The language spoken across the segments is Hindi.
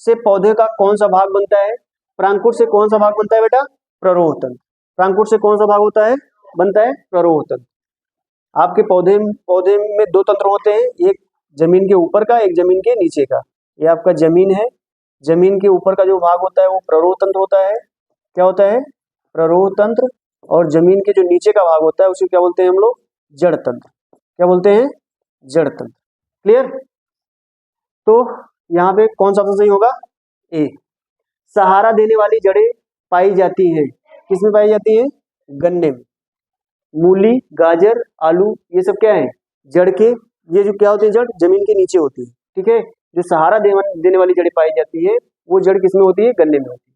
से पौधे का कौन सा भाग बनता है? परांकुर से कौन सा भाग बनता है बेटा? प्ररोह तंत्र। परांकुर से कौन सा भाग होता है? बनता है प्ररोह तंत्र। आपके पौधे में दो तंत्र होते हैं, एक जमीन के ऊपर का, एक जमीन के नीचे का। ये आपका जमीन है, जमीन के ऊपर का जो भाग होता है वो प्ररोह तंत्र होता है। क्या होता है? प्ररोह तंत्र। और जमीन के जो नीचे का भाग होता है उसे क्या बोलते हैं हम लोग? जड़ तंत्र। क्या बोलते हैं? जड़ तंत्र। क्लियर? तो यहाँ पे कौन सा ऑप्शन सही होगा? ए। सहारा देने वाली जड़ें पाई जाती हैं, किसमें पाई जाती हैं? गन्ने में। मूली, गाजर, आलू, ये सब क्या है? जड़ के, ये जो क्या होती है? जड़ जमीन के नीचे होती है। ठीक है। जो सहारा देने वाली जड़ें पाई जाती है वो जड़ किसमें होती है? गन्ने में होती है।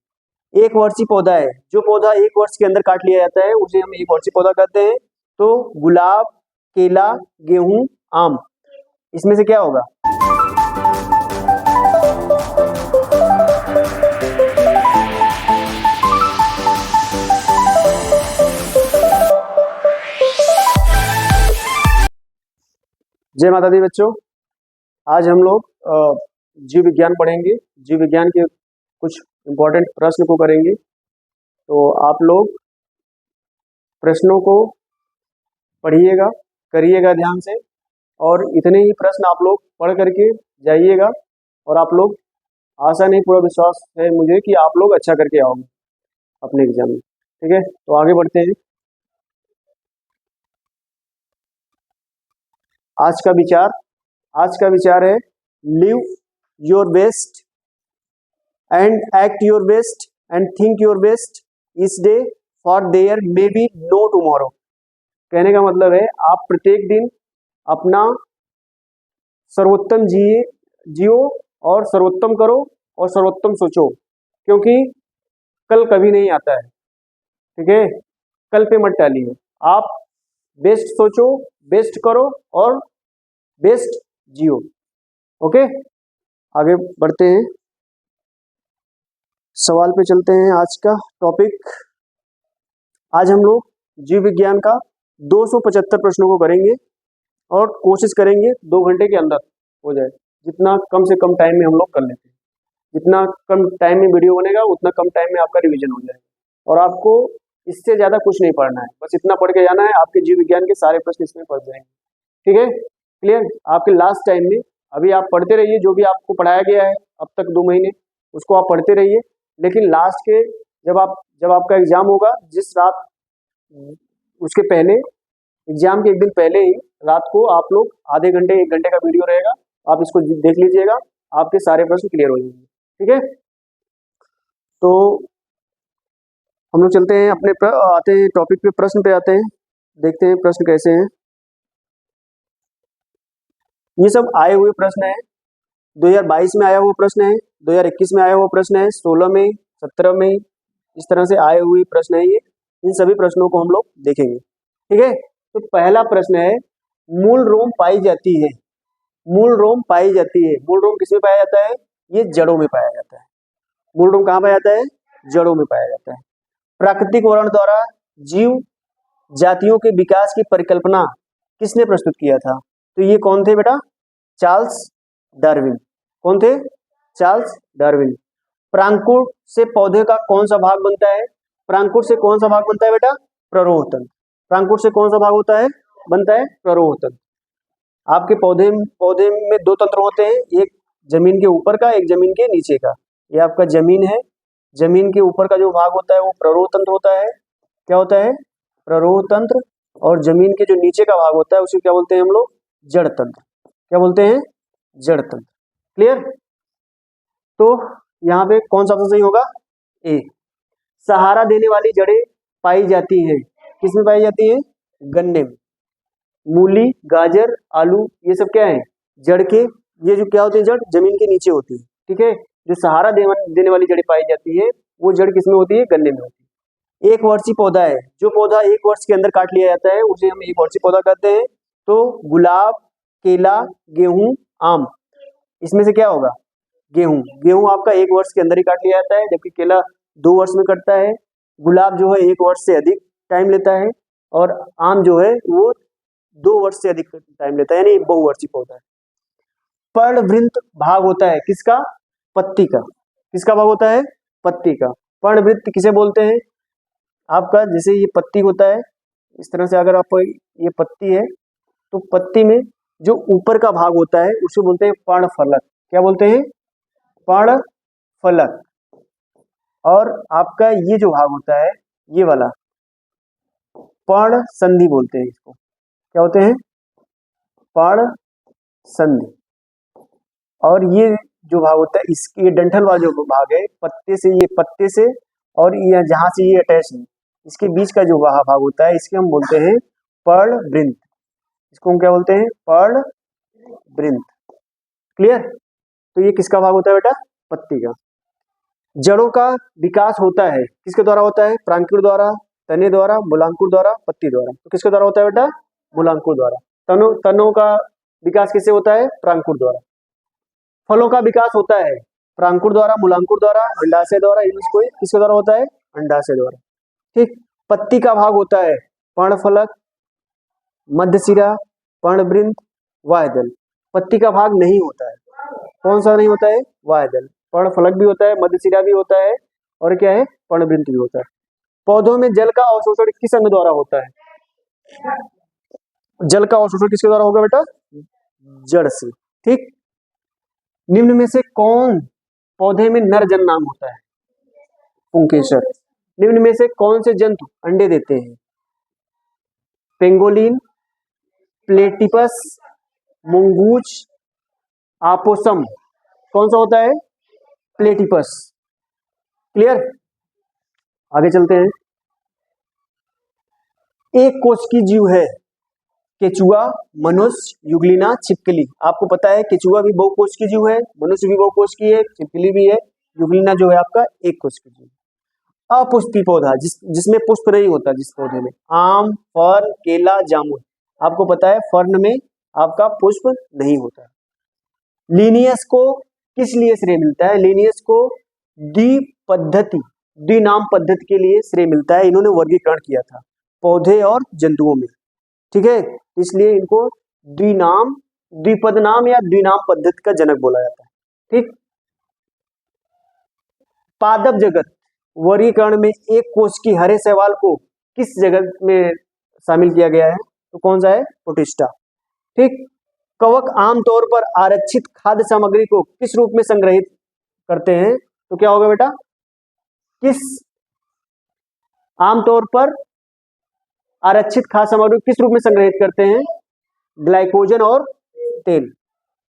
एक वर्षीय पौधा है, जो पौधा एक वर्ष के अंदर काट लिया जाता है उसे हम एक वर्षीय पौधा कहते हैं। तो गुलाब, केला, गेहूं, आम, इसमें से क्या होगा? जय माता दी बच्चों, आज हम लोग जीव विज्ञान पढ़ेंगे। जीव विज्ञान के कुछ इम्पोर्टेंट प्रश्न को करेंगे। तो आप लोग प्रश्नों को पढ़िएगा, करिएगा ध्यान से, और इतने ही प्रश्न आप लोग पढ़ करके जाइएगा। और आप लोग, आशा नहीं पूरा विश्वास है मुझे कि आप लोग अच्छा करके आओगे अपने एग्जाम में। ठीक है, तो आगे बढ़ते हैं। आज का विचार है live your best and act your best and think your best this day for there may be no tomorrow. कहने का मतलब है आप प्रत्येक दिन अपना सर्वोत्तम जियो और सर्वोत्तम करो और सर्वोत्तम सोचो, क्योंकि कल कभी नहीं आता है। ठीक है, कल पे मत टालिए। आप बेस्ट सोचो, बेस्ट करो और बेस्ट जियो। ओके, आगे बढ़ते हैं, सवाल पे चलते हैं। आज का टॉपिक, आज हम लोग जीव विज्ञान का 275 प्रश्नों को करेंगे और कोशिश करेंगे 2 घंटे के अंदर हो जाए। जितना कम से कम टाइम में हम लोग कर लेते हैं, जितना कम टाइम में वीडियो बनेगा उतना कम टाइम में आपका रिवीजन हो जाएगा। और आपको इससे ज़्यादा कुछ नहीं पढ़ना है, बस इतना पढ़ के जाना है, आपके जीव विज्ञान के सारे प्रश्न इसमें पढ़ जाएंगे। ठीक है, क्लियर? आपके लास्ट टाइम में अभी आप पढ़ते रहिए, जो भी आपको पढ़ाया गया है अब तक 2 महीने उसको आप पढ़ते रहिए। लेकिन लास्ट के जब आपका एग्जाम होगा, जिस रात, उसके पहले, एग्जाम के एक दिन पहले ही रात को आप लोग आधे घंटे 1 घंटे का वीडियो रहेगा, आप इसको देख लीजिएगा, आपके सारे प्रश्न क्लियर हो जाएंगे। ठीक है, तो हम लोग चलते हैं अपने आते हैं टॉपिक पे, प्रश्न पे आते हैं, देखते हैं प्रश्न कैसे हैं। ये सब आए हुए प्रश्न है, 2022 में आया हुआ प्रश्न है, 2021 में आया हुआ प्रश्न है, 16 में, 17 में, इस तरह से आए हुए प्रश्न है ये। इन सभी प्रश्नों को हम लोग देखेंगे। ठीक है, तो पहला प्रश्न है, मूल रोम पाई जाती है। मूल रोम पाई जाती है, मूल रोम किसमें पाया जाता है? ये जड़ों में पाया जाता है। मूल रोम कहाँ पाया जाता है? जड़ों में पाया जाता है। प्राकृतिक वर्ण द्वारा जीव जातियों के विकास की परिकल्पना किसने प्रस्तुत किया था? तो ये कौन थे बेटा? Charles Darwin. कौन थे? Charles Darwin. परांकुर से पौधे का कौन सा भाग बनता है? परांकुर से कौन सा भाग बनता है बेटा? प्ररोह तंत्र। परांकुर से कौन सा भाग होता है? बनता है प्ररोह तंत्र। आपके पौधे में 2 तंत्र होते हैं, एक जमीन के ऊपर का, एक जमीन के नीचे का। ये आपका जमीन है, जमीन के ऊपर का जो भाग होता है वो प्ररोह तंत्र होता है। क्या होता है? प्ररोह तंत्र। और जमीन के जो नीचे का भाग होता है उसे क्या बोलते हैं हम लोग? जड़ तंत्र। क्या बोलते हैं? जड़ तंत्र। क्लियर? तो यहाँ पे कौन सा ऑप्शन सही होगा? ए। सहारा देने वाली जड़ें पाई जाती हैं, किसमें पाई जाती हैं? गन्ने में। मूली, गाजर, आलू, ये सब क्या है? जड़ के, ये जो क्या होती है? जड़ जमीन के नीचे होती है। ठीक है, जो सहारा देने वाली जड़ें पाई जाती है वो जड़ किसमें होती है? गन्ने में होती है। एक वर्षीय पौधा है, जो पौधा 1 वर्ष के अंदर काट लिया जाता है उसे हम एक वर्षीय पौधा कहते हैं। तो गुलाब, केला, गेहूं, आम, इसमें से क्या होगा? गेहूं आपका 1 वर्ष के अंदर ही काट लिया जाता है, जबकि केला 2 वर्ष में कटता है। गुलाब जो है 1 वर्ष से अधिक टाइम लेता है, और आम जो है वो 2 वर्ष से अधिक टाइम लेता है, यानी बहुवर्षीय पौधा है। पर्णवृंत भाग होता है किसका? पत्ती का। किसका भाग होता है? पत्ती का। पर्णवृत्त किसे बोलते हैं? आपका जैसे ये पत्ती होता है, इस तरह से अगर आप ये पत्ती है तो पत्ती में जो ऊपर का भाग होता है उसे बोलते हैं पर्णफलक। क्या बोलते हैं? पर्णफलक। और आपका ये जो भाग होता है ये वाला पर्णसंधि बोलते हैं इसको। क्या होते हैं? पर्णसंधि। और ये जो भाग होता है इसके डंठल वाला जो भाग है पत्ते से, ये पत्ते से और ये जहां से ये अटैच है इसके बीच का जो भाग होता है इसके हम बोलते हैं पर्णवृंत। इसको हम क्या बोलते हैं? पर्णवृंत। क्लियर? तो ये किसका भाग होता है बेटा? पत्ती का। जड़ों का विकास होता है किसके द्वारा होता है? प्रांकुर द्वारा, तने द्वारा, मूलांकुर द्वारा, पत्ती द्वारा। तो किसके द्वारा होता है बेटा? मूलांकुर द्वारा। तनों का विकास किससे होता है? प्रांकुर द्वारा। फलों का विकास होता है प्रांकुर द्वारा, मूलांकुर द्वारा, अंडाशय द्वारा। इसको किसके द्वारा होता है? अंडाशय द्वारा। ठीक। पत्ती का भाग होता है पर्णफलक, मध्यशिरा, पर्णवृंत, वायदल। पत्ती का भाग नहीं होता है। कौन सा नहीं होता है? वायदल। पर्णफलक भी होता है, मध्यशिरा भी होता है और क्या है? पर्णवृंत भी होता है। पौधों में जल का अवशोषण किस अंग द्वारा होता है? जल का अवशोषण किसके द्वारा होगा बेटा? जड़ से। ठीक। निम्न में से कौन पौधे में नर जन्म होता है? पुंकेसर। निम्न में से कौन से जंतु अंडे देते हैं? Pangolin, platypus, mongoose, opossum. कौन सा होता है? प्लेटिपस। क्लियर? आगे चलते हैं। एक कोश की जीव है केचुआ, मनुष्य, युगलिना, छिपकली। आपको पता है केचुआ भी बहुकोश की जीव है, मनुष्य भी बहुकोश की है, छिपकली भी है, युगलिना जो है आपका एक कोश की जीव। अपुष्पी पौधा जिसमें पुष्प नहीं होता, जिस पौधे में आम, फर्न, केला, जामुन। आपको पता है फर्न में आपका पुष्प नहीं होता। लीनियस को किस लिए श्रेय मिलता है? लीनियस को द्विनाम पद्धति के लिए श्रेय मिलता है। इन्होंने वर्गीकरण किया था पौधे और जंतुओं में। ठीक है, इसलिए इनको द्विपद नाम या द्विनाम पद्धति का जनक बोला जाता है। ठीक। पादप जगत वर्गीकरण में एक कोश की हरे शैवाल को किस जगत में शामिल किया गया है? तो कौन सा है? प्रोटिस्टा। ठीक। कवक आमतौर पर आरक्षित खाद्य सामग्री को किस रूप में संग्रहित करते हैं? तो क्या होगा बेटा? किस आमतौर पर आरक्षित खाद्य सामग्री किस रूप में संग्रहित करते हैं? ग्लाइकोजन और तेल।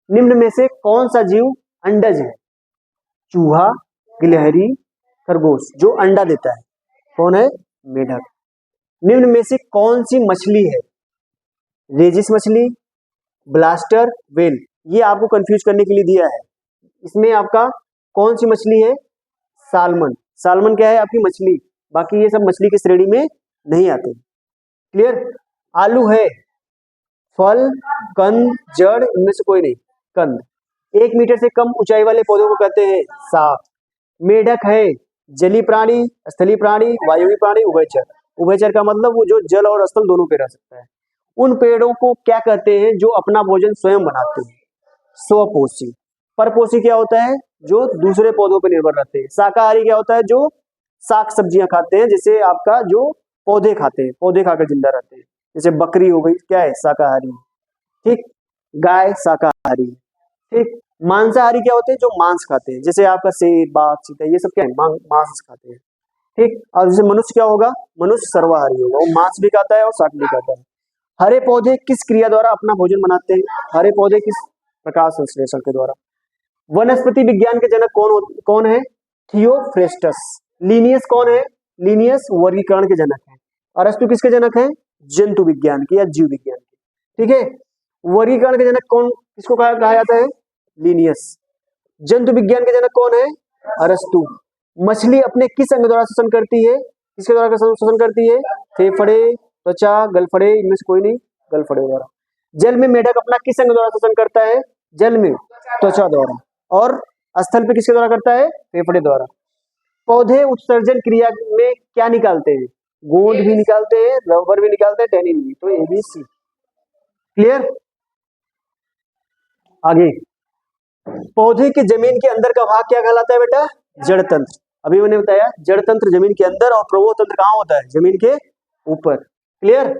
निम्न में से कौन सा जीव अंडज है? चूहा, गिलहरी, खरगोश। जो अंडा देता है कौन है? मेढक। निम्न में से कौन सी मछली है? रेजिस मछली, ब्लास्टर, वेल। ये आपको कंफ्यूज करने के लिए दिया है। इसमें आपका कौन सी मछली है? सालमन। सालमन क्या है? आपकी मछली। बाकी ये सब मछली की श्रेणी में नहीं आते। क्लियर? आलू है फल, कंद, जड़, इनमें से कोई नहीं, कंद। 1 मीटर से कम ऊंचाई वाले पौधों को कहते हैं साप। मेढक है जलीय प्राणी, स्थलीय प्राणी, वायुवी प्राणी, उभयचर। उभयचर का मतलब वो जो जल और स्थल दोनों पे रह सकता है। उन पेड़ों को क्या कहते हैं जो अपना भोजन स्वयं बनाते हैं? स्वपोषी। परपोषी क्या होता है? जो दूसरे पौधों पर निर्भर रहते हैं। शाकाहारी क्या होता है? जो साग सब्जियां खाते हैं, जैसे आपका जो पौधे खाते हैं, पौधे खाकर जिंदा रहते हैं। जैसे बकरी हो गई, क्या है? शाकाहारी। ठीक। गाय शाकाहारी। ठीक। मांसाहारी क्या होते हैं? जो मांस खाते हैं, जैसे आपका शेर, बाघ, चीता, ये सब क्या है? मांस खाते हैं। ठीक। और जैसे मनुष्य क्या होगा? मनुष्य सर्वाहारी होगा, वो मांस भी खाता है और शाक भी खाता है। हरे पौधे किस क्रिया द्वारा अपना भोजन बनाते हैं? हरे पौधे किस? प्रकाश संश्लेषण के द्वारा। वनस्पति विज्ञान के जनक कौन है? थियोफ्रेस्टस। लीनियस कौन है? लीनियस वर्गीकरण के जनक है। अरस्तु किसके जनक है? जंतु विज्ञान के या जीव विज्ञान के। ठीक है। वर्गीकरण के जनक कौन, किसको कहा जाता है? लीनियस। जंतु विज्ञान के जनक कौन है? अरस्तु। मछली अपने किस अंग द्वारा श्वसन करती है? किसके द्वारा श्वसन करती है? फेफड़े, त्वचा, गलफड़े, इनमें से कोई नहीं, गलफड़े द्वारा। जल में मेढक अपना किस अंग द्वारा श्वसन करता है? जल में त्वचा द्वारा। और स्थल पे किसके द्वारा करता है? फेफड़े द्वारा। पौधे उत्सर्जन क्रिया में क्या निकालते हैं? गोंद भी निकालते हैं, रबर भी निकालते हैं, टैनिन भी। तो ABC। क्लियर? आगे पौधे के जमीन के अंदर का भाग क्या कहलाता है बेटा? जड़ तंत्र। अभी मैंने बताया जड़ तंत्र जमीन के अंदर और प्रभो तंत्र कहाँ होता है? जमीन के ऊपर। क्लियर?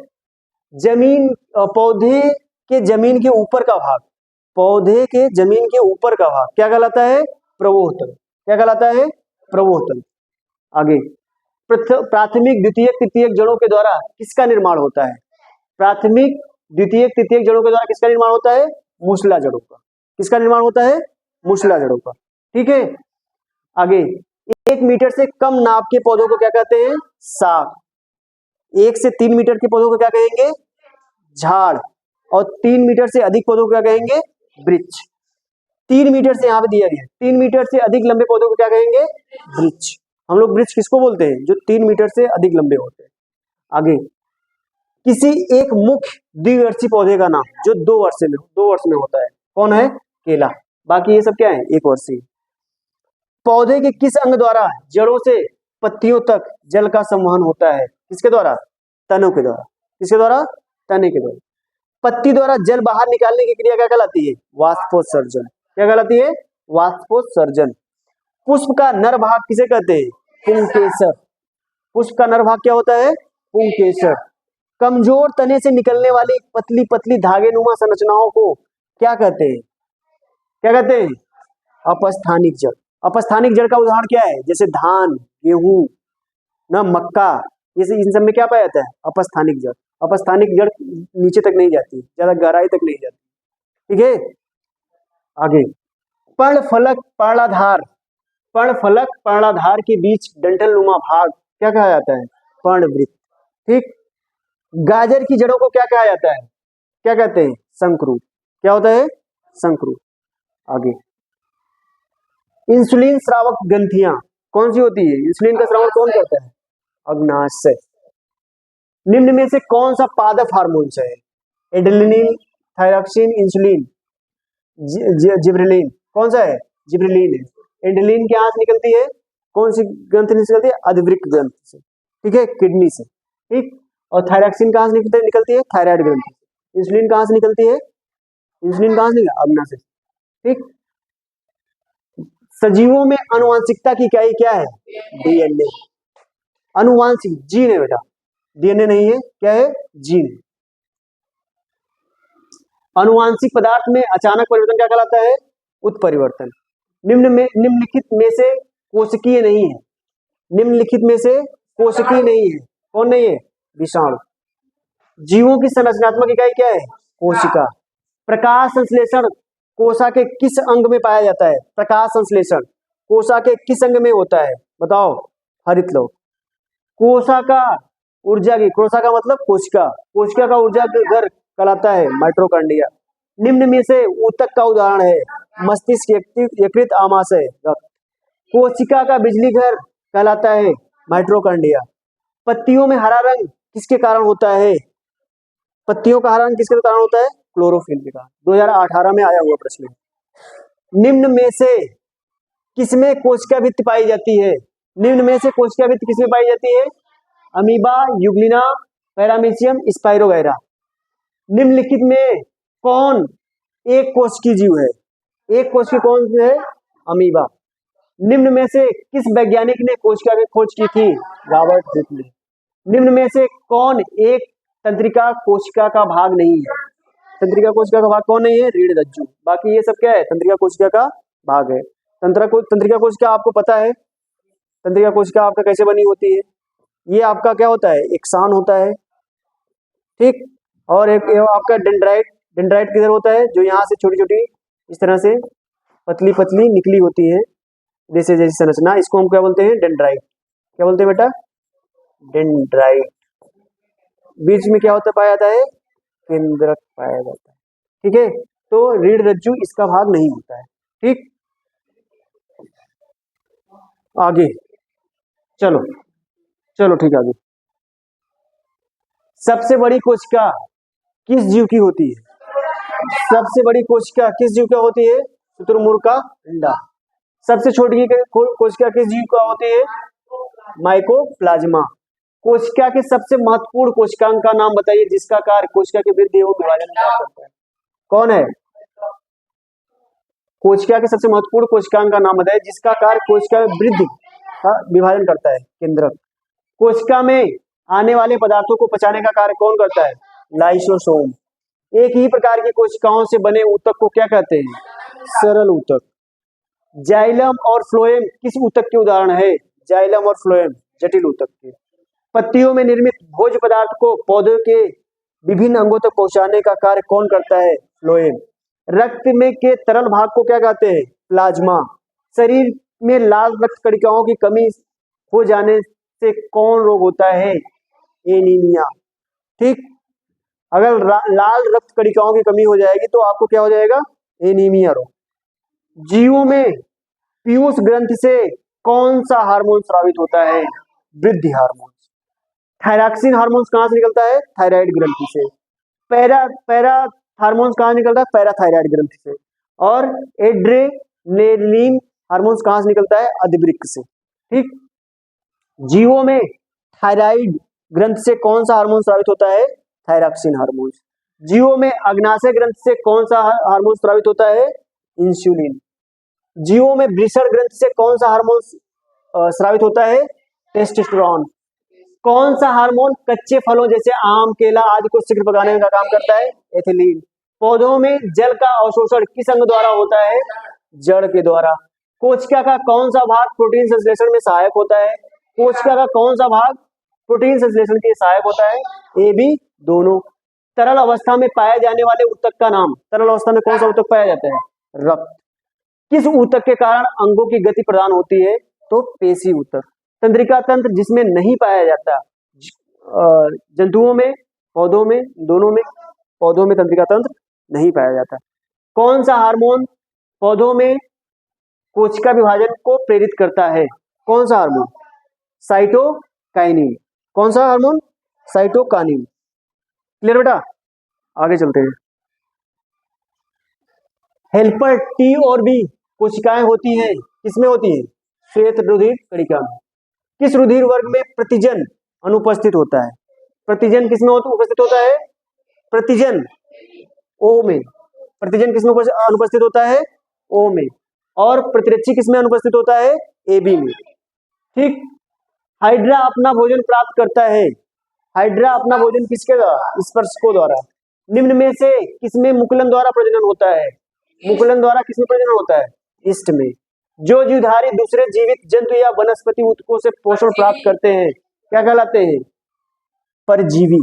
जमीन पौधे के जमीन के ऊपर का भाग, पौधे के जमीन के ऊपर का भाग क्या कहलाता है? प्रभो तंत्र। क्या कहलाता है? प्रभो तंत्र। आगे, प्राथमिक द्वितीयक तृतीयक जड़ों के द्वारा किसका निर्माण होता है? प्राथमिक द्वितीयक तृतीयक जड़ों के द्वारा किसका निर्माण होता है? मूसला जड़ों का। किसका निर्माण होता है? मूसला जड़ों का। ठीक है। आगे, 1 मीटर से कम नाप के पौधों को क्या कहते हैं? साग। 1 से 3 मीटर के पौधों को क्या कहेंगे? झाड़। और 3 मीटर से अधिक पौधों को क्या कहेंगे? वृक्ष। 3 मीटर से, यहाँ पे दिया गया 3 मीटर से अधिक लंबे पौधों को क्या कहेंगे? वृक्ष। हम लोग वृक्ष किसको बोलते हैं? जो 3 मीटर से अधिक लंबे होते हैं। आगे, किसी एक मुख्य द्विवर्षीय पौधे का नाम जो 2 वर्ष में होता है, कौन है? केला। बाकी ये सब क्या है? 1 वर्षीय। पौधे के किस अंग द्वारा जड़ों से पत्तियों तक जल का संवहन होता है? किसके द्वारा? तनों के द्वारा। किसके द्वारा? तने के द्वारा। पत्ती द्वारा जल बाहर निकालने की क्रिया क्या कहलाती है? वाष्पोत्सर्जन। क्या कहलाती है? वाष्पोत्सर्जन। पुष्प का नर भाग किसे कहते हैं? पुंकेसर। पुष्प का नर भाग क्या होता है? पुंकेसर। कमजोर तने से निकलने वाली पतली पतली धागेनुमा संरचनाओं को क्या कहते हैं? क्या कहते हैं? अपस्थानिक जड़। अपस्थानिक जड़ का उदाहरण क्या है? जैसे धान, गेहूं, ना मक्का, ये इन सब में क्या पाया जाता है? अपस्थानिक जड़। अपस्थानिक जड़ नीचे तक नहीं जाती, ज्यादा गहराई तक नहीं जाती। ठीक है। आगे, पर्णफलक पर्णाधार, पर्णफलक पर्णाधार के बीच डंठल नुमा भाग क्या कहा जाता है? पर्णवृत्त। ठीक। गाजर की जड़ों को क्या कहा जाता है? क्या कहते हैं? संक्रूर। क्या होता है? संक्रूर। आगे, इंसुलिन स्रावक ग्रंथियां कौन सी होती है? इंसुलिन का स्रावक कौन करता है? अग्नाशय। निम्न में से कौन सा पादप हार्मोन है? Adrenaline, thyroxine, insulin, gibberellin. कौन सा है? जिब्रेलिन है। एड्रेनालिन कहाँ से निकलती है? कौन सी ग्रंथि से निकलती है? अधिवृक्क ग्रंथि से। ठीक है, किडनी से। ठीक। और थायरॉक्सिन कहाँ से निकलती है? थायराइड ग्रंथि से। इंसुलिन कहाँ से निकलती है? इंसुलिन कहाँ से निकलती है? अग्नाशय से। ठीक। सजीवों में आनुवांशिकता की इकाई क्या है? डीएनए। आनुवांशिक जीन है बेटा, डीएनए नहीं है। क्या है? जीन। आनुवांशिक पदार्थ में अचानक परिवर्तन क्या कहलाता है? उत्परिवर्तन। निम्नलिखित में से कोशिकीय नहीं है। निम्नलिखित में से कोशिकीय नहीं है। कौन नहीं है? विषाणु। जीवों की संरचनात्मक इकाई क्या है? कोशिका। प्रकाश संश्लेषण कोशिका के किस अंग में पाया जाता है? प्रकाश संश्लेषण कोशिका के किस अंग में होता है? बताओ। हरित लौह। कोशिका का ऊर्जा की, कोशिका का मतलब कोशिका, कोशिका का ऊर्जा घर कहलाता है माइटोकॉन्ड्रिया। निम्न में से ऊतक का उदाहरण है? मस्तिष्क यकृत आमाशय रक्त। कोशिका का बिजली घर कहलाता है माइटोकॉन्ड्रिया। पत्तियों में हरा रंग किसके कारण होता है? पत्तियों का हरा रंग किसके कारण होता है? क्लोरोफिल के कारण। 2018 में आया हुआ प्रश्न है। निम्न में से किसमें कोशिका भित्ति पाई जाती है? निम्न में से कोशिका भित्ति किसमें पाई जाती है? Amoeba, euglena, paramecium, spirogyra. निम्नलिखित में कौन एक कोशिकीय जीव है? एक कोशिकीय कौन है? अमीबा। निम्न में से किस वैज्ञानिक ने कोशिका की खोज की थी? रॉबर्ट हुक ने। निम्न में से कौन एक तंत्रिका कोशिका का भाग नहीं है? तंत्रिका कोशिका का भाग कौन नहीं है? रीढ़ रज्जु। बाकी ये सब क्या है? तंत्रिका कोशिका का भाग है। तंत्रिका कोशिका आपको पता है तंत्रिका कोशिका आपका कैसे बनी होती है? ये आपका क्या होता है? एक सान होता है। ठीक। और एक आपका डेंड्राइट। डेंड्राइट किधर होता है? जो यहाँ से छोटी छोटी इस तरह से पतली पतली निकली होती है जैसे जैसी संरचना, इसको हम क्या बोलते हैं? डेंड्राइट। क्या बोलते हैं बेटा? डेंड्राइट। बीच में क्या होता पाया जाता है? केंद्रक पाया जाता है। ठीक है। तो रीढ़ रज्जु इसका भाग नहीं होता है। ठीक। आगे चलो चलो ठीक है। आगे, सबसे बड़ी कोशिका किस जीव की होती है? सबसे बड़ी कोशिका किस जीव का होती है? शुतुरमुर्ग का अंडा। सबसे छोटी कोशिका किस जीव का होती है? माइकोप्लाज्मा। कोशिका के सबसे महत्वपूर्ण कोशिकांग का नाम बताइए जिसका कार्य कोशिका की वृद्धि एवं विभाजन का करता है। कौन है? कोशिका के सबसे महत्वपूर्ण कोशिकांग का नाम बताइए जिसका कार्य कोशिका में वृद्धि का विभाजन करता है। केंद्रक। कोशिका में आने वाले पदार्थों को पचाने का कार्य कौन करता है? लाइसोसोम। एक ही प्रकार की कोशिकाओं से बने ऊतक को क्या कहते हैं? सरल ऊतक। जाइलम और फ्लोएम किस ऊतक के उदाहरण है? जाइलम और फ्लोएम जटिल ऊतक के। पत्तियों में निर्मित भोज्य पदार्थ को पौधे के विभिन्न अंगों तक पहुंचाने का कार्य कौन करता है? फ्लोएम। रक्त में के तरल भाग को क्या कहते हैं? प्लाज्मा। शरीर में लाल रक्त कणिकाओं की कमी हो जाने से कौन रोग होता है? एनीमिया। ठीक, अगर लाल रक्त कणिकाओं की कमी हो जाएगी तो आपको क्या हो जाएगा? एनीमिया रोग। जीवों में पीयूष ग्रंथि से कौन सा हार्मोन स्रावित होता है? वृद्धि हार्मोन। थायरॉक्सिन हार्मोन कहां से निकलता है? थायराइड ग्रंथि से। पैरा हार्मोन्स कहां निकलता है? पैराथायराइड ग्रंथि से। और एड्रेनेलिन हार्मोन्स कहां से निकलता है? अधिवृक्क से। ठीक, जीवों में थायराइड ग्रंथि से कौन सा हार्मोन स्रावित होता है? Thyroxine hormone. जीवों में अग्नाशय ग्रंथि से कौन सा हार्मोन स्रावित होता है? इंसुलिन। जीवों में वृषण ग्रंथि से कौन सा हार्मोन स्रावित होता है? टेस्टोस्टेरोन। कौन सा हार्मोन कच्चे फलों जैसे आम, केला आदि को शीघ्र पकाने का काम करता है? एथिलीन। पौधों में जल का अवशोषण किस अंग द्वारा होता है? जड़ के द्वारा। कोशिका का कौन सा भाग प्रोटीन संश्लेषण में सहायक होता है? कोशिका का कौन सा भाग प्रोटीन संश्लेषण के लिए सहायक होता है? ए बी दोनों। तरल अवस्था में पाए जाने वाले ऊतक का नाम। तरल अवस्था में कौन सा ऊतक पाया जाता है? रक्त। किस ऊतक के कारण अंगों की गति प्रदान होती है? तो पेशी ऊतक। तंत्रिका तंत्र जिसमें नहीं पाया जाता, जंतुओं में, पौधों में, दोनों में। पौधों में तंत्रिका तंत्र नहीं पाया जाता। कौन सा हार्मोन पौधों में कोशिका विभाजन को प्रेरित करता है? कौन सा हार्मोन? साइटोकाइनिन। कौन सा हार्मोन? साइटोकाइनिन। क्लियर बेटा? आगे चलते हैं। हेल्पर टी और बी कोशिकाएं होती हैं, किसमें होती हैं? श्वेत रुधिर कणिका में। किस रुधिर वर्ग में प्रतिजन अनुपस्थित होता है? प्रतिजन किसमें उपस्थित होता है? प्रतिजन ओ में। प्रतिजन किसमें अनुपस्थित होता है? ओ में। और प्रतिरक्षी किसमें अनुपस्थित होता है? ए बी में। ठीक, हाइड्रा अपना भोजन प्राप्त करता है। हाइड्रा अपना भोजन किसके द्वारा? स्पर्शकों द्वारा। निम्न में से किसमें मुकुलन द्वारा प्रजनन होता है? मुकुलन द्वारा किसमें प्रजनन होता है? ईस्ट में। जो जीवधारी दूसरे जीवित जंतु या वनस्पति ऊतकों से पोषण प्राप्त करते हैं क्या कहलाते हैं? परजीवी।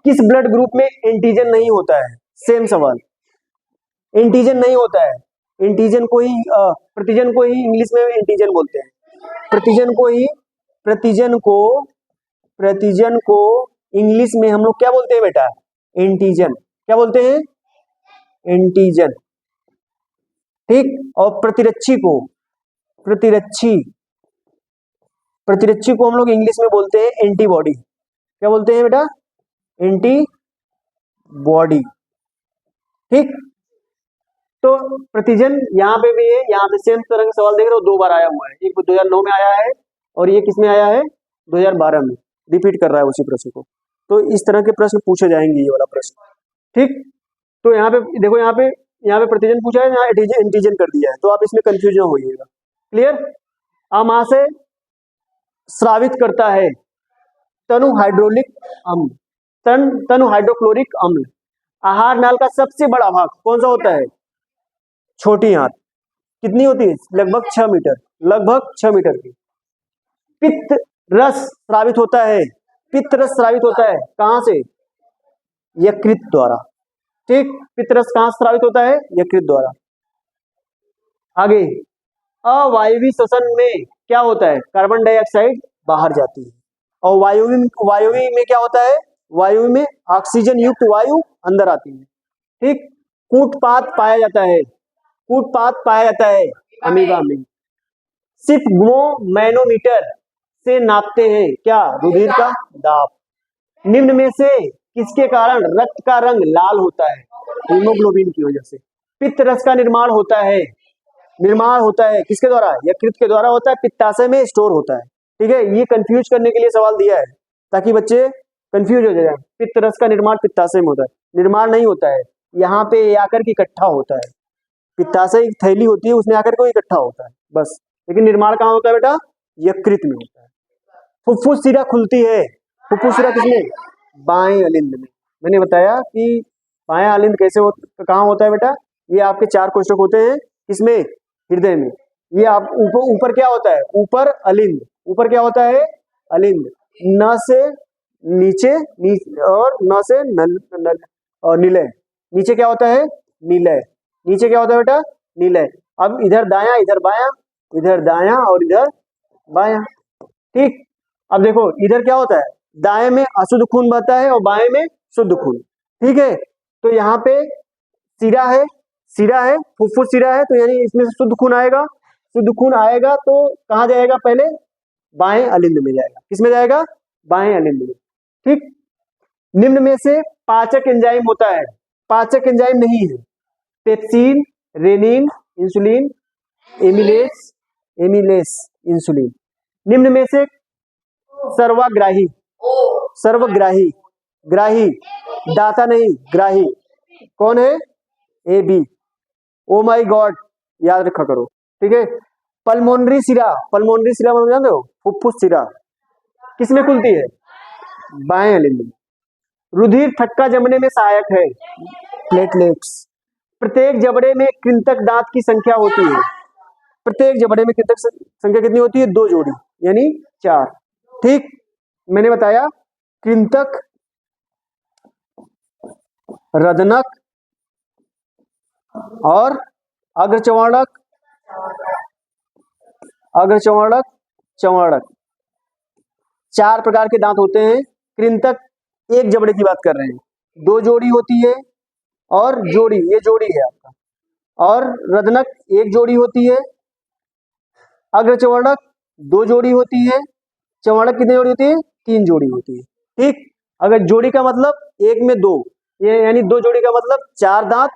किस ब्लड ग्रुप में एंटीजन नहीं होता है? सेम सवाल। एंटीजन नहीं होता है। एंटीजन को ही प्रतिजन को ही इंग्लिश में एंटीजन बोलते हैं। प्रतिजन को इंग्लिश में हम लोग क्या बोलते हैं बेटा? एंटीजन। क्या बोलते हैं? एंटीजन। ठीक, और प्रतिरक्षी को हम लोग इंग्लिश में बोलते हैं एंटीबॉडी। क्या बोलते हैं बेटा? एंटीबॉडी। ठीक, तो प्रतिजन यहाँ पे भी है, यहाँ पे सेम तरह का सवाल देख रहे हो, 2 बार आया हुआ है। एक 2009 में आया है और ये किसमें आया है? 2012 में। रिपीट कर रहा है उसी प्रश्न को। तो इस तरह के प्रश्न पूछे जाएंगे, ये वाला प्रश्न। ठीक, तो यहाँ पे देखो, यहाँ पे प्रतिजन पूछा है, यहाँ एंटीजन कर दिया है, तो आप इसमें कंफ्यूज ना होइएगा। क्लियर? आमाशय स्रावित करता है तनु हाइड्रोक्लोरिक अम्ल। आहार नाल का सबसे बड़ा भाग कौन सा होता है? छोटी आंत। कितनी होती है? लगभग 6 मीटर। लगभग 6 मीटर की। पित्त रस स्रावित होता है। पित्त रस स्रावित होता है कहां से? यकृत द्वारा। ठीक, पित्त रस कहां स्रावित होता है? यकृत द्वारा। आगे, अवायवीय श्वसन में क्या होता है? कार्बन डाइऑक्साइड बाहर जाती है। और वायवीय में क्या होता है? वायु में ऑक्सीजन युक्त वायु अंदर आती है। ठीक, कूटपात पाया जाता है अमीबा में। सिफ्गमोमैनोमीटर से नापते हैं क्या? रुधिर का दाब। निम्न में से किसके कारण रक्त का रंग लाल होता है? हीमोग्लोबिन की वजह से। पित्त रस का निर्माण होता है किसके द्वारा? यकृत के द्वारा होता है, पित्ताशय में स्टोर होता है। ठीक है, ये कंफ्यूज करने के लिए सवाल दिया है ताकि बच्चे कंफ्यूज हो जाए। पित्त रस का निर्माण पित्ताशय में होता है, निर्माण नहीं होता है, यहाँ पे आकर के इकट्ठा होता है। पित्ताशय एक थैली होती है, उसमें आकर के वो इकट्ठा होता है बस। लेकिन निर्माण कहाँ होता है बेटा? यकृत में होता है। फुफ्फुस शिरा खुलती है, फुफ्फुस शिरा किसमें? बाएं अलिंद में। मैंने बताया कि बाएं अलिंद कहाँ होता है बेटा? ये आपके 4 कोष्ठक होते हैं, किसमें? हृदय में। ये आप ऊपर क्या होता है? ऊपर अलिंद। ऊपर क्या होता है? अलिंद। न से नीचे, और न से और निलय। नीचे क्या होता है? निलय। नीचे क्या होता है बेटा? निलय। अब इधर दायां, इधर बायां, इधर दायां और इधर बायां। ठीक। अब देखो इधर क्या होता है? दाएं में अशुद्ध खून बहता है और बाएं में शुद्ध खून। ठीक है, तो यहाँ पे शिरा है, शिरा है, फुफ्फुस शिरा है, तो यानी इसमें से शुद्ध खून आएगा। शुद्ध खून आएगा तो कहाँ जाएगा? पहले बाएं अलिंद में जाएगा। किसमें जाएगा? बाएं अलिंद में। ठीक। निम्न में से पाचक एंजाइम होता है, पाचक एंजाइम नहीं है। Pepsin, rennin, insulin, amylase, insulin. निम्न में से सर्वग्राही, सर्वग्राही, ग्राही, दाता नहीं, ग्राही कौन है? A B. O my God, याद रखा करो। ठीक है। पल्मोनरी शिरा, पल्मोनरी शिरा मतलब जानते हो? फुफ्फुस शिरा किसमें खुलती है? बाएं अलिंद में। रुधिर थक्का जमने में सहायक है, प्लेटलेट्स। प्रत्येक जबड़े में कृंतक दांत की संख्या होती है। प्रत्येक जबड़े में कृंतक संख्या कितनी होती है? 2 जोड़ी, यानी 4। ठीक। मैंने बताया कृंतक, रदनक और अग्रचर्वणक, अग्रचर्वणक, चर्वणक, 4 प्रकार के दांत होते हैं। कृंतक एक जबड़े की बात कर रहे हैं, 2 जोड़ी होती है, और जोड़ी, ये जोड़ी है आपका। और रदनक एक जोड़ी होती है, अग्रचर्वणक 2 जोड़ी होती है, चर्वणक कितनी जोड़ी होती है? 3 जोड़ी होती है। ठीक। अगर जोड़ी का मतलब 1 में 2, ये यानी 2 जोड़ी का मतलब 4 दांत,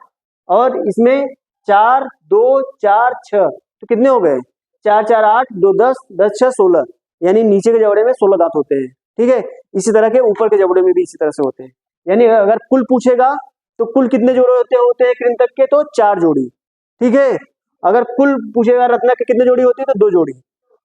और इसमें 4, 2, 4, 6, तो कितने हो गए? 4, 4, 8, 2, 10, 10, 6, 16, यानी नीचे के जबड़े में 16 दांत होते हैं। ठीक है। इसी तरह के ऊपर के जबड़े में भी इसी तरह से होते हैं। यानी अगर कुल पूछेगा तो कुल कितने जोड़े होते हैं कृंतक के? तो 4 जोड़ी। ठीक है। अगर कुल पूछेगा रत्नक के कितने जोड़ी होती है? तो 2 जोड़ी।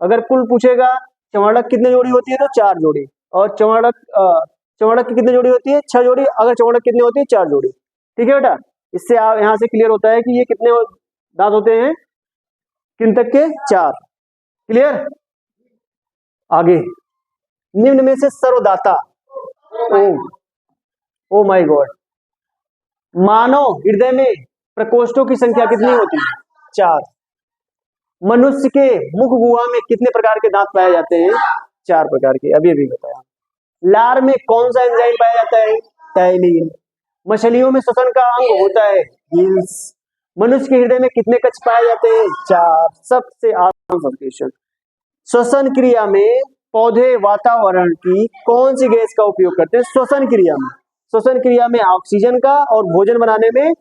अगर कुल पूछेगा चर्वणक कितने जोड़ी होती है? तो 4 जोड़ी। और चर्वणक की कितने जोड़ी होती है? 6 जोड़ी। अगर चर्वणक कितनी होती है? 4 जोड़ी। ठीक है बेटा, इससे यहाँ से क्लियर होता है कि ये कितने दांत होते हैं कृंतक के? 4। क्लियर। आगे, निम्न में से सर्वदाता, ओ माय गॉड, मानव हृदय में प्रकोष्ठों की संख्या कितनी होती है? 4। मनुष्य के मुख गुहा में कितने प्रकार के दांत पाए जाते हैं? 4 प्रकार के, अभी बताया। लार में कौन सा एंजाइम पाया जाता है? टाइलिन। मछलियों में श्वसन का अंग होता है, गिल्स। मनुष्य के हृदय में कितने कक्ष पाए जाते हैं? 4। सबसे आसान क्वेश्चन। श्वसन क्रिया में पौधे वातावरण की कौन सी गैस का उपयोग करते हैं? श्वसन क्रिया में, श्वसन क्रिया में ऑक्सीजन का, और भोजन बनाने में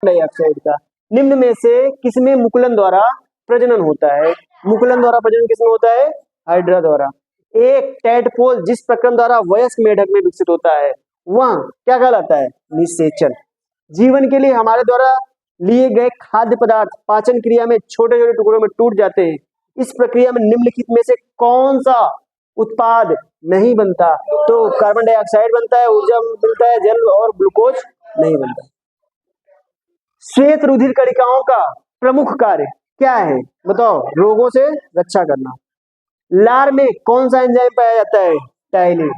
डाइऑक्साइड का। निम्न में से किसमें मुकुलन द्वारा प्रजनन होता है? मुकुलन द्वारा प्रजनन किसमें होता है? हाइड्रा द्वारा। एक टैडपोल जिस प्रक्रम द्वारा वयस्क मेढक में विकसित होता है वह क्या कहलाता है? निषेचन। जीवन के लिए हमारे द्वारा लिए गए खाद्य पदार्थ पाचन क्रिया में छोटे छोटे टुकड़ों में टूट जाते हैं। इस प्रक्रिया में निम्नलिखित में से कौन सा उत्पाद नहीं बनता? तो कार्बन डाइऑक्साइड बनता है, ऊर्जा मिलता है, जल और ग्लूकोज नहीं बनता। श्वेत रुधिर कणिकाओं का प्रमुख कार्य क्या है? बताओ। रोगों से रक्षा करना। लार में कौन सा एंजाइम पाया जाता है? टाइलिन।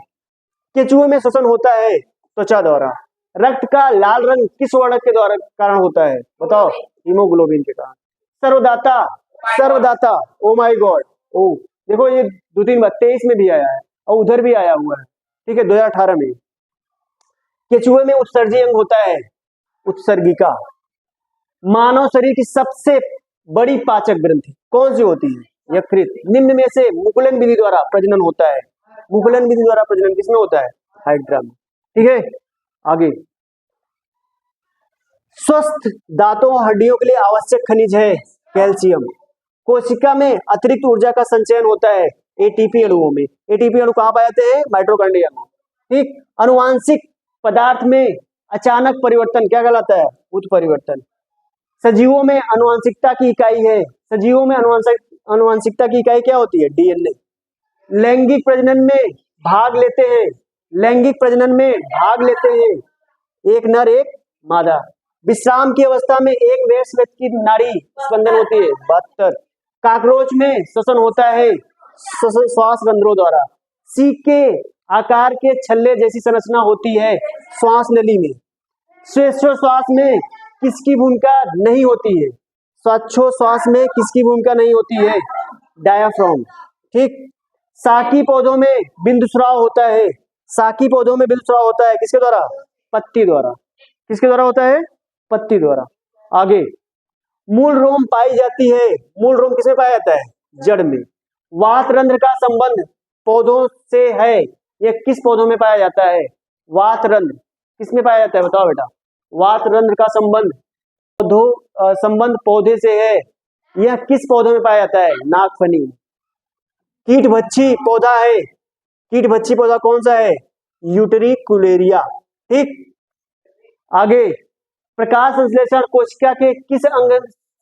केचुए में श्वसन होता है त्वचा द्वारा। रक्त का लाल रंग किस वर्णक के द्वारा कारण होता है? बताओ। हीमोग्लोबिन के कारण। सर्वदाता, सर्वदाता, ओ माय गॉड, ओ देखो ये 2-3 बार 23 में भी आया है और उधर भी आया हुआ है। ठीक है, 2018 में। केचुए में उत्सर्जी अंग होता है, उत्सर्गिका। मानव शरीर की सबसे बड़ी पाचक ग्रंथि कौन सी होती है? यकृत। निम्न में से मुकुलन विधि द्वारा प्रजनन होता है? मुकुलन विधि द्वारा प्रजनन किसमें होता है? हाइड्रा में। ठीक है, आगे। स्वस्थ दांतों और हड्डियों के लिए आवश्यक खनिज है कैल्शियम। कोशिका में अतिरिक्त ऊर्जा का संचयन होता है एटीपी अणुओं में। एटीपी अणु कहाँ पाए जाते हैं? माइटोकॉन्ड्रिया में। ठीक। अनुवांशिक पदार्थ में अचानक परिवर्तन क्या कहलाता है? उत्परिवर्तन। सजीवों में आनुवंशिकता की इकाई है, सजीवों में आनुवंशिकता की इकाई क्या होती है? डीएनए। लैंगिक प्रजनन में भाग लेते हैं, लैंगिक प्रजनन में भाग लेते हैं एक नर एक मादा। विश्राम की अवस्था में एक वयस्क व्यक्ति की नाड़ी स्पंदन होती है 72। काकरोच में श्वसन होता है श्वास रंध्रों द्वारा। सीक के आकार के छल्ले जैसी संरचना होती है श्वास नली में। श्वासोच्छ्वास में किसकी भूमिका नहीं होती है? श्वासोच्छ्वास में किसकी भूमिका नहीं होती है? डायाफ्राम। ठीक। साकी पौधों में बिंदुस्राव होता है, साकी पौधों में बिंदुस्राव होता है किसके द्वारा? पत्ती द्वारा। किसके द्वारा होता है? पत्ती द्वारा। आगे, मूल रोम पाई जाती है, मूल रोम किसमें पाया जाता है? जड़ में। वात रंध्र का संबंध पौधों से है, यह किस पौधों में पाया जाता है? वात रंध्र किसमें पाया जाता है? बताओ बेटा। वात रंध्र का संबंध पौधे से है, यह किस पौधे में पाया जाता है? नागफनी। कीटभक्षी पौधा है, कीटभक्षी पौधा कौन सा है? यूट्रिकुलेरिया। ठीक। आगे, प्रकाश संश्लेषण कोशिका के किस अंग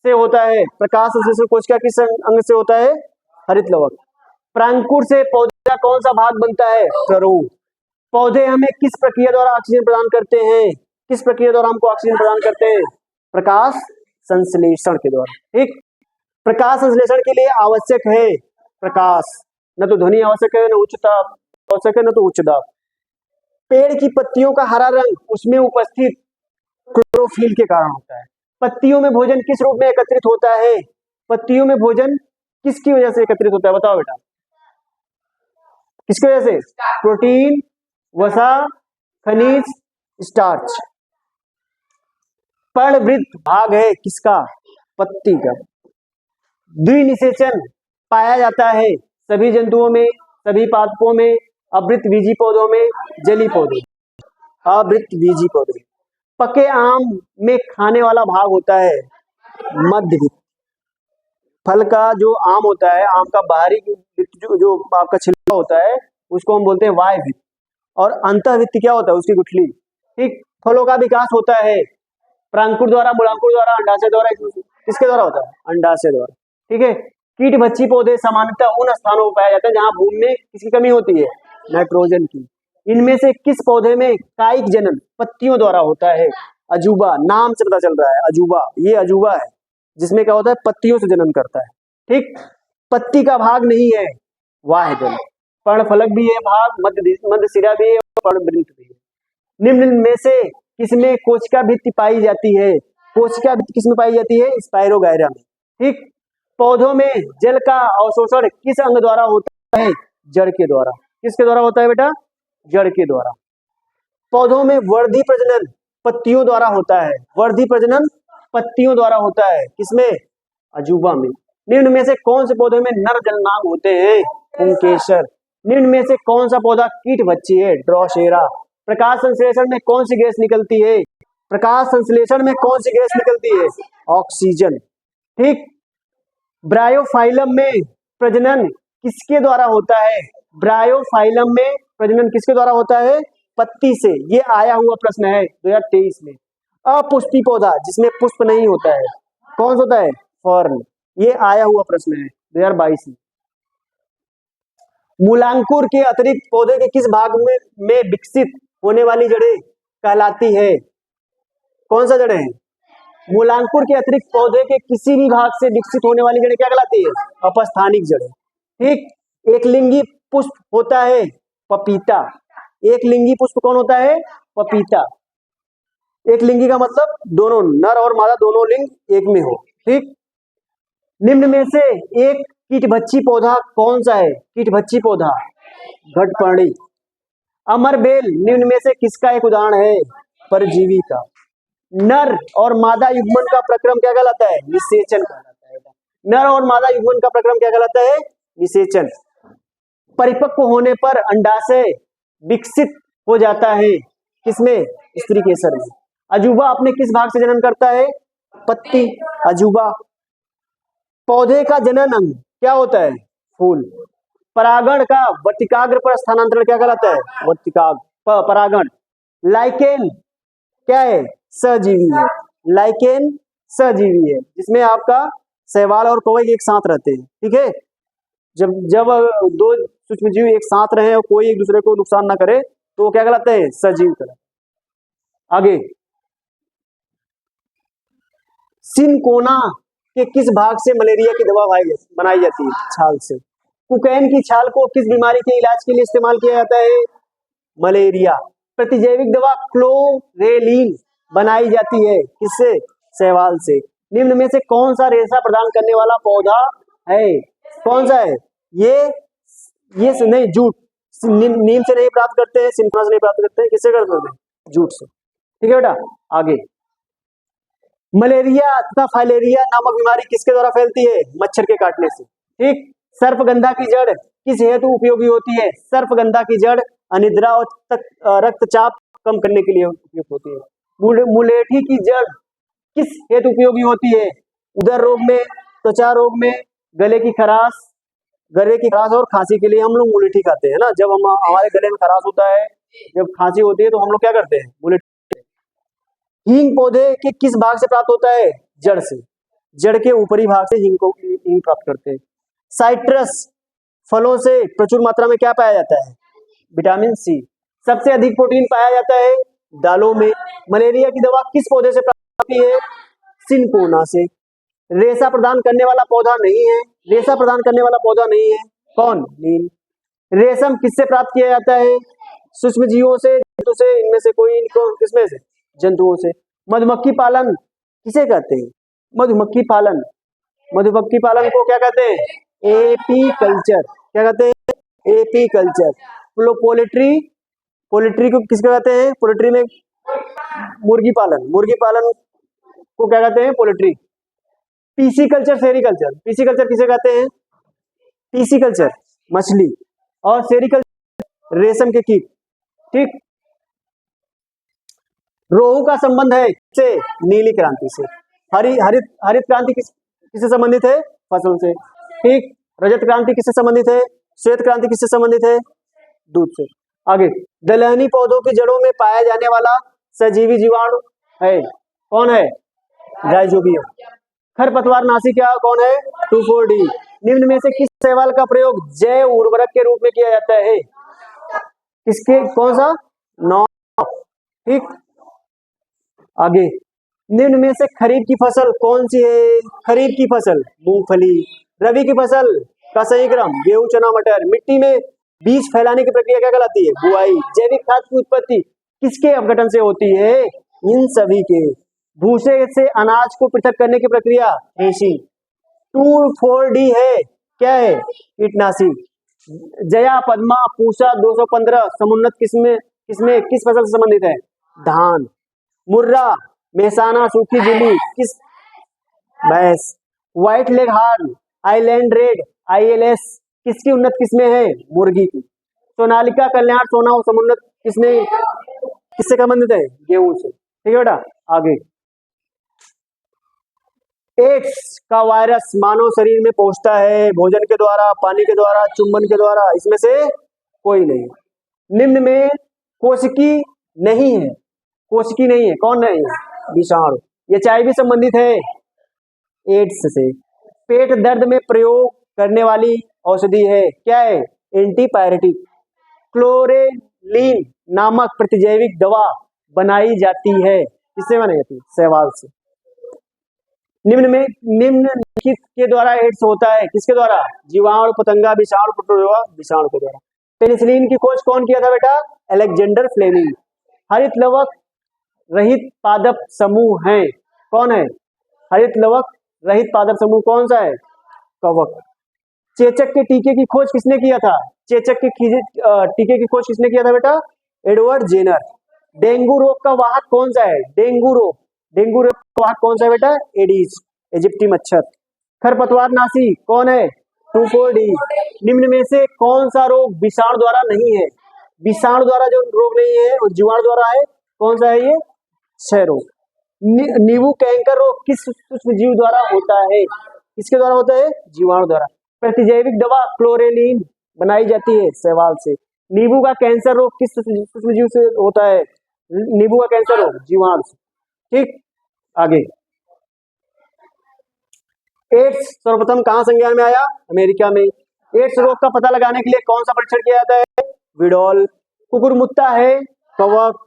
से होता है? प्रकाश संश्लेषण कोशिका किस अंग से होता है? हरित लवक। प्रांकुर से पौधे का कौन सा भाग बनता है? प्ररोग। पौधे हमें किस प्रक्रिया द्वारा ऑक्सीजन प्रदान करते हैं? किस प्रक्रिया द्वारा हमको ऑक्सीजन प्रदान करते हैं? प्रकाश संश्लेषण के द्वारा। ठीक। प्रकाश संश्लेषण के लिए आवश्यक है प्रकाश, न तो ध्वनि आवश्यक है, न उच्च ताप आवश्यक है, न तो उच्च दाब। पेड़ की पत्तियों का हरा रंग उसमें उपस्थित क्लोरोफिल के कारण होता है। पत्तियों में भोजन किस रूप में एकत्रित होता है? पत्तियों में भोजन किसकी वजह से एकत्रित होता है? बताओ बेटा। किसकी वजह से? प्रोटीन, वसा, खनिज, स्टार्च। पर्णवृत्त भाग है किसका? पत्ती का। द्विनिषेचन पाया जाता है सभी जंतुओं में, सभी पादपों में, आवृतबीजी पौधों में, जलीय पौधों, आवृतबीजी पौधे। पके आम में खाने वाला भाग होता है मध्यवित्त। फल का जो आम होता है, आम का बाहरी जो आपका छिलका होता है, उसको हम बोलते हैं वाह्य वित्त। और अंतःवित्त क्या होता है? उसकी गुठली। ठीक। फलों का विकास होता है प्रांकुर द्वारा, मूलांकुर द्वारा, अंडाशय द्वारा। किसके द्वारा होता है? अंडाशय द्वारा। ठीक है। कीटभक्षी पौधे सामान्यतः उन स्थानों पर पाए जाते हैं जहां भूमि में किसकी कमी होती है? नाइट्रोजन की। इनमें से किस पौधे में कायिक जनन पत्तियों द्वारा होता है? अजूबा। नाम से पता चल रहा है अजूबा, ये अजूबा है जिसमें क्या होता है? पत्तियों से जनन करता है। ठीक। पत्ती का भाग नहीं है वाह्य दल। पर्णफलक भी है भाग, मध्य सिरा भी है और पर्णवृंत भी है। निम्न में से किसमें कोशिका भित्ति पाई जाती है? कोशिका भित्ति किसमें पाई जाती है? स्पाइरोगायरा में। ठीक। पौधों में जल का अवशोषण किस अंग द्वारा होता है? जड़ के द्वारा। किसके द्वारा होता है बेटा? जड़ के द्वारा। पौधों में वर्धी प्रजनन पत्तियों द्वारा होता है, वर्धी प्रजनन पत्तियों द्वारा होता है। किसमें? अजूबा में। निम्न में से कौन से पौधे में नर जलनांग होते हैं? पुंकेसर। निम्न में से कौन सा पौधा कीटभक्षी है? ड्रोसेरा। प्रकाश संश्लेषण में कौन सी गैस निकलती है? प्रकाश संश्लेषण में कौन सी गैस निकलती है? ऑक्सीजन। ठीक। ब्रायोफाइलम में प्रजनन किसके द्वारा होता है? ब्रायोफाइलम में प्रजनन किसके द्वारा होता है? पत्ती से। ये आया हुआ प्रश्न है 2023 में। अपुष्पी पौधा जिसमें पुष्प नहीं होता है कौन सा होता है? फर्न। ये आया हुआ प्रश्न है 2022 में। मूलांकुर के अतिरिक्त पौधे के किस भाग में विकसित होने वाली जड़ें कहलाती है? कौन सा जड़ें है? मूलांकुर के अतिरिक्त पौधे के किसी भी भाग से विकसित होने वाली जड़ें क्या कहलाती है? अपस्थानिक जड़ें। ठीक। एक लिंगी पुष्प होता है पपीता। एक लिंगी पुष्प कौन होता है? पपीता। एक लिंगी का मतलब दोनों नर और मादा दोनों लिंग एक में हो। ठीक। निम्न में से एक कीटभक्षी पौधा कौन सा है? कीटभक्षी पौधा घटपर्णी। अमरबेल निम्न में से किसका एक उदाहरण है? परजीवी का। नर और मादा युग्मन का प्रक्रम क्या कहलाता है? निषेचन कहलाता है। नर और मादा युग्मन का प्रक्रम क्या कहलाता है? निषेचन। परिपक्व होने पर अंडाशय विकसित हो जाता है किसमें? स्त्री केसर में। अजूबा अपने किस भाग से जनन करता है? पत्ती। अजूबा। पौधे का जनन अंग क्या होता है? फूल। परागण का वर्तिकाग्र पर स्थानांतरण क्या कहलाता है? वर्तिकाग्र परागण। लाइकेन क्या है? सजीवी है। लाइकेन सजीवी है, जिसमें आपका शैवाल और कवक एक साथ रहते हैं। ठीक है, जब जब दो सूक्ष्म जीव एक साथ रहे और कोई एक दूसरे को नुकसान ना करे तो वो क्या कहलाते हैं? सजीव कहलाते हैं। आगे, सिनकोना के किस भाग से मलेरिया की दवा बनाई जाती है? छाल से। कोकेन की छाल को किस बीमारी के इलाज के लिए इस्तेमाल किया जाता है? मलेरिया। प्रतिजैविक दवा क्लोरेलिन बनाई जाती है किससे? शैवाल से। निम्न में से कौन सा रेशा प्रदान करने वाला पौधा है? कौन सा है ये नहीं, जूट। नीम से नहीं प्राप्त करते हैं, सिनकोना से नहीं प्राप्त करते हैं, किससे करते हैं? जूट से। ठीक है बेटा, आगे, मलेरिया तथा फाइलेरिया नामक बीमारी किसके द्वारा फैलती है? मच्छर के काटने से। ठीक। सर्पगंधा की जड़ किस हेतु उपयोगी होती है? सर्पगंधा की जड़ अनिद्रा और रक्तचाप कम करने के लिए उपयुक्त होती है। मुलेठी की जड़ किस हेतु उपयोगी होती है? उदर रोग में, त्वचा रोग में, गले की खराश और खांसी के लिए हम लोग मुलेठी खाते हैं ना। जब हम हमारे गले में खराश होता है, जब खांसी होती है, तो हम लोग क्या करते हैं? मुलेठी। हींग पौधे के किस भाग से प्राप्त होता है? जड़ से। जड़ के ऊपरी भाग से हींग प्राप्त करते हैं। साइट्रस फलों से प्रचुर मात्रा में क्या पाया जाता है? Vitamin C. सबसे अधिक प्रोटीन पाया जाता है दालों में। मलेरिया की दवा किस पौधे से प्राप्त होती है? सिनकोना से। रेशा प्रदान करने वाला पौधा नहीं है। रेशा प्रदान करने वाला पौधा नहीं है, कौन? नीम। रेशम किससे प्राप्त किया जाता है? सूक्ष्म जीवों से, जंतु से, इनमें से कोई किसमें से? जंतुओं से। मधुमक्खी पालन किसे कहते हैं? मधुमक्खी पालन। मधुमक्खी पालन को क्या कहते हैं? एपीकल्चर। क्या कहते हैं? एपीकल्चर। पोल्ट्री को किसको कहते हैं? पोल्ट्री में मुर्गी पालन को क्या कहते हैं? पोल्ट्री। Pisciculture, sericulture. पीसीकल्चर किसे कहते हैं? पीसीकल्चर मछली, और सेरीकल्चर रेशम के कीट। ठीक। रोहू का संबंध है किससे? नीली क्रांति से। हरित क्रांति किससे संबंधित है? फसल से। ठीक। रजत क्रांति किससे संबंधित है? श्वेत क्रांति किससे संबंधित है? दूध से। आगे, दलहनी पौधों की जड़ों में पाया जाने वाला सजीवी जीवाणु है, कौन है? राइजोबियम। खरपतवार नाशी क्या कौन है? 2,4-D। निम्न में से किस शैवाल का प्रयोग जैव उर्वरक के रूप में किया जाता है? किसके? कौन सा? नॉन। ठीक। आगे, निम्न में से खरीफ की फसल कौन सी है? खरीफ की फसल मूंगफली। रबी की फसल का सही क्रम गेहूं, चना, मटर। मिट्टी में बीज फैलाने की प्रक्रिया क्या कहलाती है? बुआई। जैविक खाद की उत्पत्ति किसके अपघटन से होती है? इन सभी के। भूसे से अनाज को पृथक करने की प्रक्रिया थ्रेशिंग। 2,4-D है, क्या है? कीटनाशी। जया, पद्मा, पूषा, 215 समुन्नत किस फसल से संबंधित है? धान। मुर्रा, मेहसाना, सूखी जिली किस? भैंस। White leg horn, island red, ILS किसकी उन्नत किस्में है? मुर्गी की। सोनालिका, कल्याण, सोना और समुन्नत किससे संबंधित है? गेहूं से। ठीक है बेटा, आगे। एड्स का वायरस मानव शरीर में पहुंचता है भोजन के द्वारा, पानी के द्वारा, चुंबन के द्वारा, इसमें से कोई नहीं। निम्न में कोशिकी नहीं है, कौन नहीं है? विषाणु। HIV संबंधित है एड्स से। पेट दर्द में प्रयोग करने वाली औषधि है, क्या है? एंटीपायरेटिक। क्लोरेलिन नामक प्रतिजैविक दवा बनाई जाती है, किससे बनाई जाती है? शैवाल से। निम्नलिखित के द्वारा एड्स होता है, किसके द्वारा? जीवाणु, पतंगा, विषाणु, प्रोटोजोआ, विषाणु के द्वारा। पेनिसिलिन की खोज कौन किया था बेटा? Alexander Fleming. हरित लवक रहित पादप समूह है, कौन है? हरित लवक रहित पादप समूह कौन सा है? कवक। चेचक के टीके की खोज किसने किया था? चेचक के टीके की खोज किसने किया था बेटा? Edward Jenner. डेंगू रोग का वाहक कौन सा है? डेंगू रोग का वाहक कौन सा है बेटा? एडीज, इजिप्टी मच्छर। खरपतवार नाशी कौन है? 2,4-D। निम्न में से कौन सा रोग विषाणु द्वारा नहीं है? विषाणु द्वारा जो रोग नहीं है वो जीवाणु द्वारा है, कौन सा है ये? क्षय रोग। नींबू कैंकर रोग किस सूक्ष्म जीव द्वारा होता है? किसके द्वारा होता है? जीवाणु द्वारा। प्रतिजैविक दवा क्लोरेलिन बनाई जाती है शैवाल से। नींबू का कैंसर रोग किस सूक्ष्म जीव से होता है? नींबू का कैंसर रोग जीवाणु से। ठीक, आगे। एड्स सर्वप्रथम कहाँ संज्ञान में आया? अमेरिका में। एड्स रोग का पता लगाने के लिए कौन सा परीक्षण किया जाता है? विडॉल। कुकुरमुत्ता है कवक।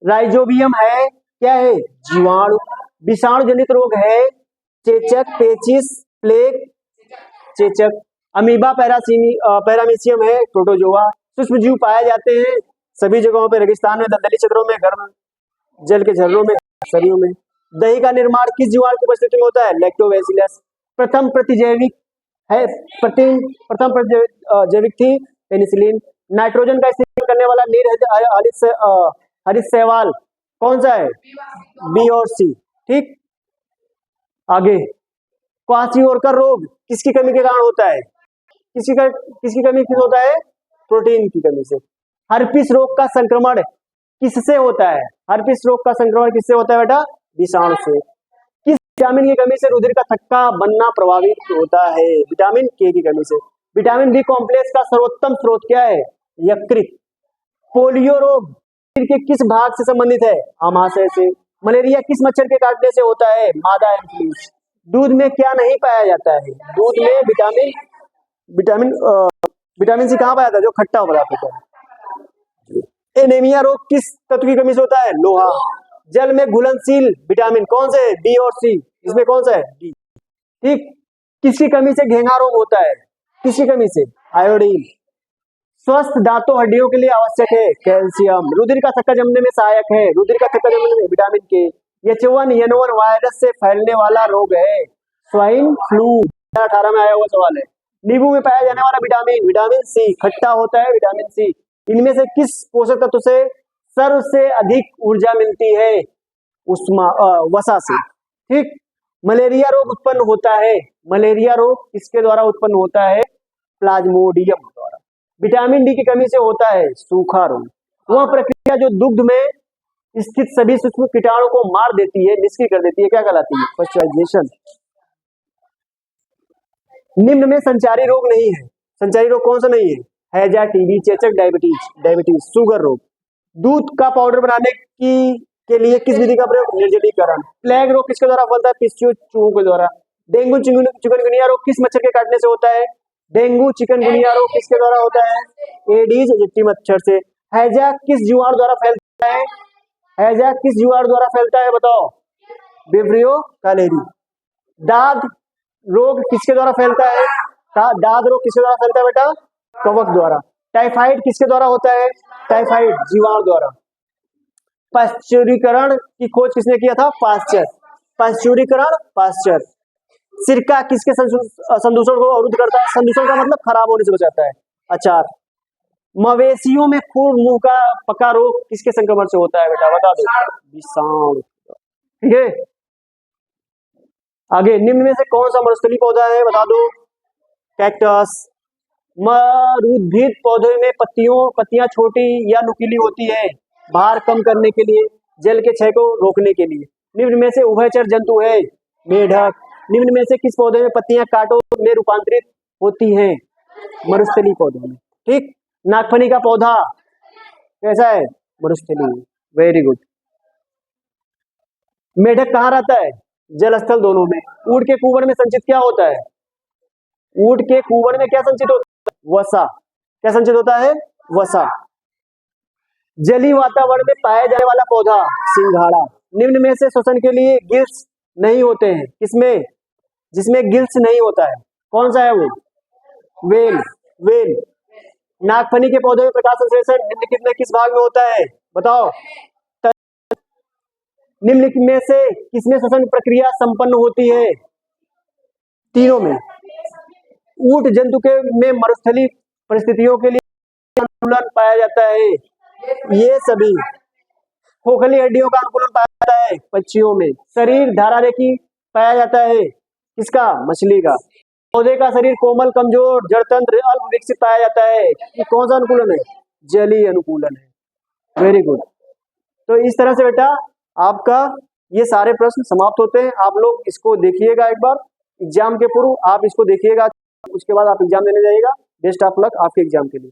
राइजोबियम है क्या है? जीवाणु। विषाणु जनित रोग है चेचक, पेचिस, प्लेग, चेचक। अमीबा पैरामीशियम है प्रोटोजोआ। सूक्ष्म जीव पाए जाते हैं सभी जगहों पे, रेगिस्तान में, दलदली क्षेत्रों में, गर्म जल के झरनों में, शरीरों में। दही का निर्माण किस जीवाणु की उपस्थिति में होता है? लैक्टोबैसिलस। प्रथम प्रतिजैविक है प्रथम प्रतिजैविक थी पेनिसिलिन। नाइट्रोजन का इस्तेमाल करने वाला हरित शैवाल कौन सा है? बी और सी। ठीक, आगे क्वाशियोरकर रोग किसकी कमी के कारण होता है? किसकी कमी से होता है? प्रोटीन की कमी से। हर्पिस रोग का संक्रमण किससे होता है? हर्पिस रोग का संक्रमण किससे होता है बेटा? विषाणु से। किस विटामिन की कमी से रुधिर का थक्का बनना प्रभावित होता है? विटामिन के की कमी से। विटामिन बी कॉम्प्लेक्स का सर्वोत्तम स्रोत क्या है? यकृत। पोलियो रोग शरीर के किस भाग से संबंधित है? आमाशय से। मलेरिया किस मच्छर के काटने से होता है? मादा एंथ्रेक्स। दूध में क्या नहीं पाया जाता है? दूध में विटामिन सी कहाँ पाया जाता है? जो खट्टा पदार्थ होता है। एनीमिया रोग किस तत्व की कमी से होता है? लोहा। जल में घुलनशील विटामिन कौन से? बी और सी। इसमें कौन सा है? डी। ठीक, किसकी कमी से घेंघा रोग होता है? किसकी कमी से? आयोडीन। स्वस्थ दांतों हड्डियों के लिए आवश्यक है कैल्शियम। रुधिर का थक्का जमने में सहायक है। रुधिर का थक्का जमने में विटामिन के। H1N1 वायरस से फैलने वाला रोग है स्वाइन फ्लू। 2018 में आया हुआ सवाल है। नींबू में पाया जाने वाला विटामिन? Vitamin C. खट्टा होता है विटामिन सी। इनमें से किस पोषक तत्व से सर्व से अधिक ऊर्जा मिलती है? वसा से। ठीक, मलेरिया रोग उत्पन्न होता है। मलेरिया रोग किसके द्वारा उत्पन्न होता है? प्लाज्मोडियम द्वारा। विटामिन डी की कमी से होता है सूखा रोग। वह प्रक्रिया जो दुग्ध में स्थित सभी सूक्ष्म कीटाणु को मार देती है, निष्क्रिय कर देती है, क्या कहलाती है? पाश्चराइजेशन। निम्न में संचारी रोग नहीं है। संचारी रोग कौन सा नहीं है? हैजा, टीबी, चेचक, डायबिटीज, शुगर रोग। दूध का पाउडर बनाने के लिए किस विधि का प्रयोग? निर्जलीकरण। प्लेग रोग किसके द्वारा फैलता है? पिस्सू चूहों के द्वारा। डेंगू चिकनगुनिया रोग किस मच्छर के काटने से होता है? डेंगू चिकनगुनिया रोग किसके द्वारा होता है? एडीज एजिप्टी मच्छर से। हैजा किस जीवाणु द्वारा फैलता है? हैजा किस जीवाणु द्वारा फैलता है बताओ? विब्रियो कैलेरी। दाद रोग किसके द्वारा फैलता है? दाद रोग किसके द्वारा फैलता है बेटा? कवक द्वारा। टाइफाइड किसके द्वारा होता है? टाइफाइड जीवाणु द्वारा। पाश्चुरीकरण की खोज किसने किया था? पाश्चर। पाश्चुरीकरण पाश्चर। सिरका किसके संदूषण को अवरुद्ध करता है? संदूषण का मतलब खराब होने से बचाता है। अचार। मवेशियों में खुर मुंह का पका रोग किसके संक्रमण से होता है बेटा? बता दो। विषाणु। ठीक है, आगे निम्न में से कौन सा मरुस्थलीय पौधा है? बता दो। कैक्टस। मरुद्भिद पौधे में पत्तियां छोटी या नुकीली होती है भार कम करने के लिए, जल के क्षय को रोकने के लिए। निम्न में से उभयचर जंतु है मेढक। निम्न में से किस पौधे में पत्तियां कांटों में रूपांतरित होती हैं? मरुस्थलीय पौधों में। ठीक, नागफनी का पौधा कैसा है? मरुस्थलीय। Very good. मेढक कहाँ रहता है? जल स्थल दोनों में। ऊंट के कुबर में संचित क्या होता है? ऊंट के कुबर में क्या संचित होता है? वसा। क्या संचित होता है? वसा। जलीय वातावरण में पाया जाने वाला पौधा सिंघाड़ा। निम्न में से श्वसन के लिए गिल्स नहीं होते हैं किसमें? जिसमें गिल्स नहीं होता है कौन सा है वो? वेल। नागफनी के पौधे में प्रकाश संश्लेषण निम्नलिखित में किस भाग में होता है? बताओ। निम्नलिखित में से किसमें श्वसन प्रक्रिया संपन्न होती है? तीनों में। ऊंट जंतु के में मरुस्थलीय परिस्थितियों के लिए अनुकूलन पाया जाता है। ये सभी। खोखली हड्डियों का अनुकूलन पाया जाता है पक्षियों में। शरीर धारारेखी पाया जाता है किसका? मछली का। पौधे का शरीर कोमल, कमजोर, जड़तंत्र अल्प विकसित पाया जाता है। ये कौन सा अनुकूलन है? जलीय अनुकूलन है। Very good. तो इस तरह से बेटा आपका ये सारे प्रश्न समाप्त होते हैं। आप लोग इसको देखिएगा एक बार एग्जाम के पूर्व, आप इसको देखिएगा, उसके बाद आप एग्जाम देने जाइएगा। बेस्ट ऑफ लक आपके एग्जाम के लिए।